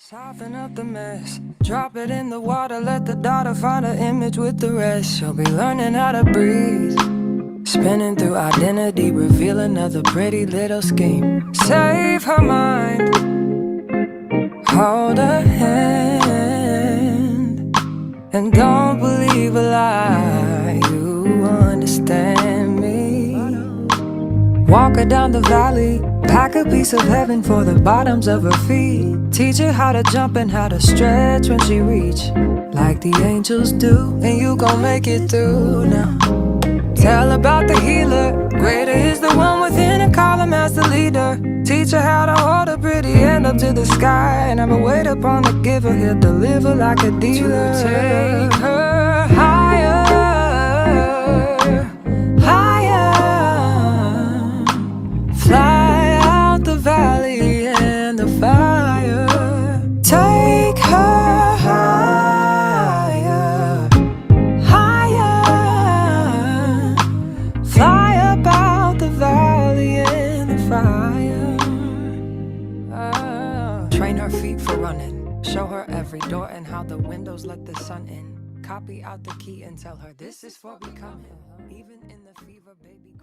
Soften up the mess, drop it in the water, let the daughter find her image with the rest. She'll be learning how to breathe, spinning through identity, reveal another pretty little scheme. Save her mind, hold her hand, and don't believe a lie, you understand me. Walk her down the valley, pack a piece of heaven for the bottoms of her feet. Teach her how to jump and how to stretch when she reach, like the angels do, and you gon' make it through now. Tell about the healer, greater is the one within, and call him as the leader. Teach her how to hold a pretty hand up to the sky, and never wait upon the giver, he'll deliver like a dealer. To take her higher, higher, fly out the valley and the fire. Take her higher, higher, fly up out the valley and the fire. Train her feet for running, show her every door and how the windows let the sun in. Copy out the key and tell her this is for becoming. Even in the fever, baby.